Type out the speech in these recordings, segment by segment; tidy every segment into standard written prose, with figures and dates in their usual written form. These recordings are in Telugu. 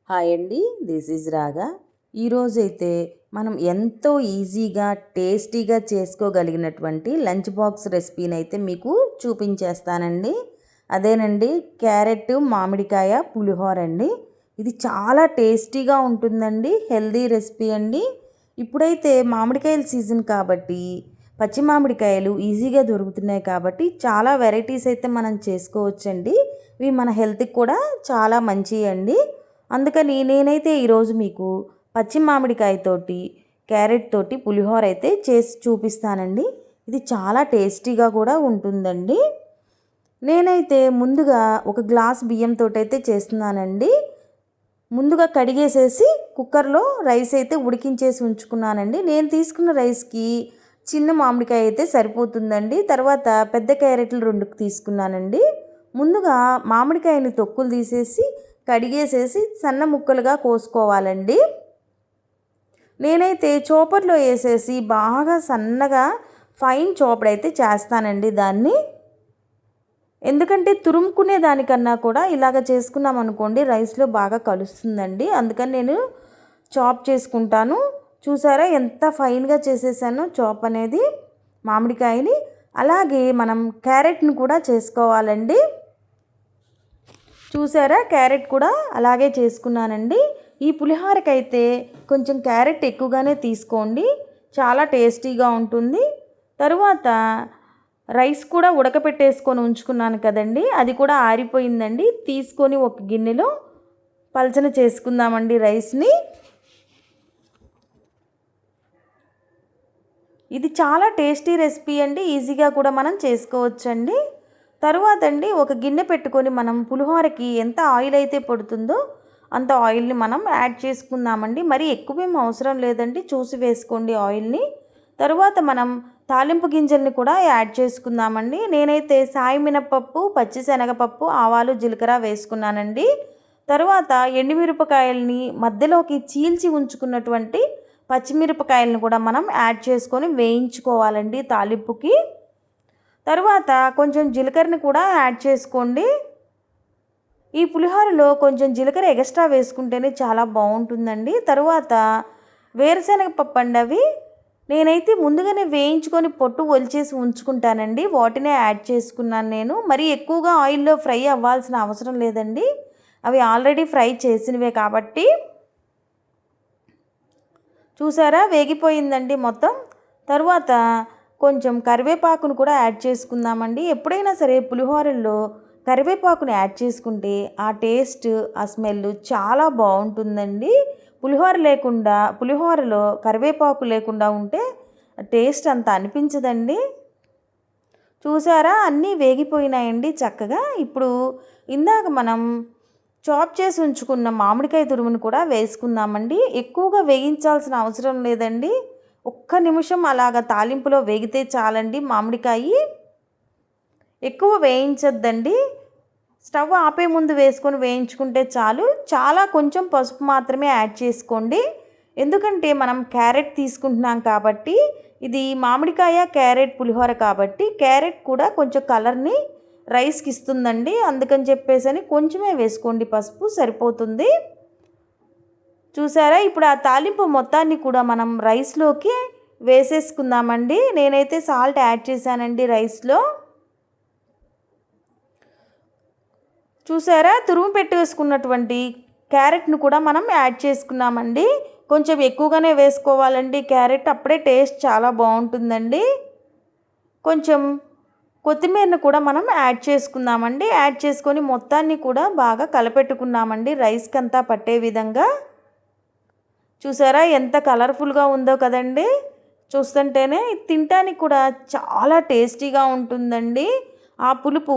హాయ్ అండి, దిస్ ఈజ్ రాగా. ఈరోజైతే మనం ఎంతో ఈజీగా టేస్టీగా చేసుకోగలిగినటువంటి లంచ్ బాక్స్ రెసిపీని అయితే మీకు చూపించేస్తానండి. అదేనండి, క్యారెట్ మామిడికాయ పులిహోర అండి. ఇది చాలా టేస్టీగా ఉంటుందండి, హెల్దీ రెసిపీ అండి. ఇప్పుడైతే మామిడికాయల సీజన్ కాబట్టి పచ్చి మామిడికాయలు ఈజీగా దొరుకుతున్నాయి కాబట్టి చాలా వెరైటీస్ అయితే మనం చేసుకోవచ్చండి. ఇవి మన హెల్త్కి కూడా చాలా మంచివి అండి. అందుకని నేనైతే ఈరోజు మీకు పచ్చి మామిడికాయతోటి క్యారెట్ తోటి పులిహోర అయితే చేసి చూపిస్తానండి. ఇది చాలా టేస్టీగా కూడా ఉంటుందండి. నేనైతే ముందుగా ఒక గ్లాస్ బియ్యంతో అయితే చేస్తున్నానండి. ముందుగా కడిగేసేసి కుక్కర్లో రైస్ అయితే ఉడికించేసి ఉంచుకున్నానండి. నేను తీసుకున్న రైస్కి చిన్న మామిడికాయ అయితే సరిపోతుందండి. తర్వాత పెద్ద క్యారెట్లు 2 తీసుకున్నానండి. ముందుగా మామిడికాయని తొక్కులు తీసేసి కడిగేసేసి సన్న ముక్కలుగా కోసుకోవాలండి. నేనైతే చోపర్లో వేసేసి బాగా సన్నగా ఫైన్ చాప్డ్ అయితే చేస్తానండి దాన్ని. ఎందుకంటే తురుముకునే దానికన్నా కూడా ఇలాగ చేసుకున్నాం అనుకోండి రైస్లో బాగా కలుస్తుందండి. అందుకని నేను చాప్ చేసుకుంటాను. చూసారా ఎంత ఫైన్గా చేసేసాను చాప్ అనేది మామిడికాయని. అలాగే మనం క్యారెట్ను కూడా చేసుకోవాలండి. చూసారా, క్యారెట్ కూడా అలాగే చేసుకున్నానండి. ఈ పులిహోరకైతే కొంచెం క్యారెట్ ఎక్కువగానే తీసుకోండి, చాలా టేస్టీగా ఉంటుంది. తరువాత రైస్ కూడా ఉడకపెట్టేసుకొని ఉంచుకున్నాను కదండి, అది కూడా ఆరిపోయిందండి. తీసుకొని ఒక గిన్నెలో పలచన చేసుకుందామండి రైస్ని. ఇది చాలా టేస్టీ రెసిపీ అండి, ఈజీగా కూడా మనం చేసుకోవచ్చండి. తరువాత అండి ఒక గిన్నె పెట్టుకొని మనం పులిహోరకి ఎంత ఆయిల్ అయితే పడుతుందో అంత ఆయిల్ని మనం యాడ్ చేసుకుందామండి. మరి ఎక్కువేం అవసరం లేదండి, చూసి వేసుకోండి ఆయిల్ని. తరువాత మనం తాలింపు గింజల్ని కూడా యాడ్ చేసుకుందామండి. నేనైతే సాయి మినపప్పు, పచ్చిశనగపప్పు, ఆవాలు, జీలకర్ర వేసుకున్నానండి. తరువాత ఎండుమిరపకాయల్ని మధ్యలోకి చీల్చి ఉంచుకున్నటువంటి పచ్చిమిరపకాయలను కూడా మనం యాడ్ చేసుకొని వేయించుకోవాలండి తాలింపుకి. తరువాత కొంచెం జీలకర్రని కూడా యాడ్ చేసుకోండి. ఈ పులిహోరలో కొంచెం జీలకర్ర ఎక్స్ట్రా వేసుకుంటేనే చాలా బాగుంటుందండి. తరువాత వేరుశనగ పప్పు అండి, అవి నేనైతే ముందుగానే వేయించుకొని పొట్టు ఒలిచేసి ఉంచుకుంటానండి, వాటినే యాడ్ చేసుకున్నాను నేను. మరి ఎక్కువగా ఆయిల్లో ఫ్రై అవ్వాల్సిన అవసరం లేదండి, అవి ఆల్రెడీ ఫ్రై చేసినవే కాబట్టి. చూసారా, వేగిపోయిందండి మొత్తం. తరువాత కొంచెం కరివేపాకును కూడా యాడ్ చేసుకుందామండి. ఎప్పుడైనా సరే పులిహోరల్లో కరివేపాకుని యాడ్ చేసుకుంటే ఆ టేస్ట్, ఆ స్మెల్ చాలా బాగుంటుందండి. పులిహోరలో కరివేపాకు లేకుండా ఉంటే టేస్ట్ అంత అనిపించదండి. చూసారా, అన్నీ వేగిపోయినాయండి చక్కగా. ఇప్పుడు ఇందాక మనం చాప్ చేసి ఉంచుకున్న మామిడికాయ తురుమును కూడా వేసుకుందామండి. ఎక్కువగా వేయించాల్సిన అవసరం లేదండి, ఒక్క నిమిషం అలాగ తాలింపులో వేగితే చాలండి. మామిడికాయ ఎక్కువ వేయించొద్దండి, స్టవ్ ఆపే ముందు వేసుకొని వేయించుకుంటే చాలు. చాలా కొంచెం పసుపు మాత్రమే యాడ్ చేసుకోండి, ఎందుకంటే మనం క్యారెట్ తీసుకుంటున్నాం కాబట్టి. ఇది మామిడికాయ క్యారెట్ పులిహోర కాబట్టి క్యారెట్ కూడా కొంచెం కలర్ని రైస్కి ఇస్తుందండి. అందుకని చెప్పేసి కొంచెమే వేసుకోండి పసుపు, సరిపోతుంది. చూసారా, ఇప్పుడు ఆ తాలింపు మొత్తాన్ని కూడా మనం రైస్లోకి వేసేసుకుందామండి. నేనైతే సాల్ట్ యాడ్ చేశానండి రైస్లో. చూసారా, తురుము పెట్టి వేసుకున్నటువంటి క్యారెట్ను కూడా మనం యాడ్ చేసుకున్నామండి. కొంచెం ఎక్కువగానే వేసుకోవాలండి క్యారెట్, అప్పుడే టేస్ట్ చాలా బాగుంటుందండి. కొంచెం కొత్తిమీరను కూడా మనం యాడ్ చేసుకుందామండి. యాడ్ చేసుకొని మొత్తాన్ని కూడా బాగా కలపెట్టుకున్నామండి రైస్కి అంతా పట్టే విధంగా. చూసారా ఎంత కలర్ఫుల్గా ఉందో కదండి, చూస్తుంటేనే. తినటానికి కూడా చాలా టేస్టీగా ఉంటుందండి. ఆ పులుపు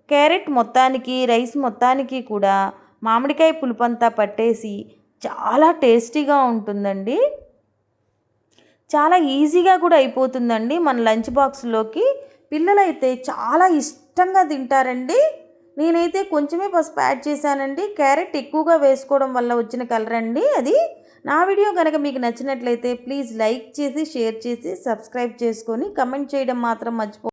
క్యారెట్ మొత్తానికి, రైస్ మొత్తానికి కూడా మామిడికాయ పులుపు అంతా పట్టేసి చాలా టేస్టీగా ఉంటుందండి. చాలా ఈజీగా కూడా అయిపోతుందండి మన లంచ్ బాక్స్లోకి. పిల్లలైతే చాలా ఇష్టంగా తింటారండి. నేనైతే కొంచెమే పసుపు యాడ్ చేశానండి, క్యారెట్ ఎక్కువగా వేసుకోవడం వల్ల వచ్చిన కలర్ అండి అది. నా వీడియో కనుక మీకు నచ్చినట్లయితే ప్లీజ్ లైక్ చేసి, షేర్ చేసి, సబ్స్క్రైబ్ చేసుకొని కమెంట్ చేయడం మాత్రం మర్చిపో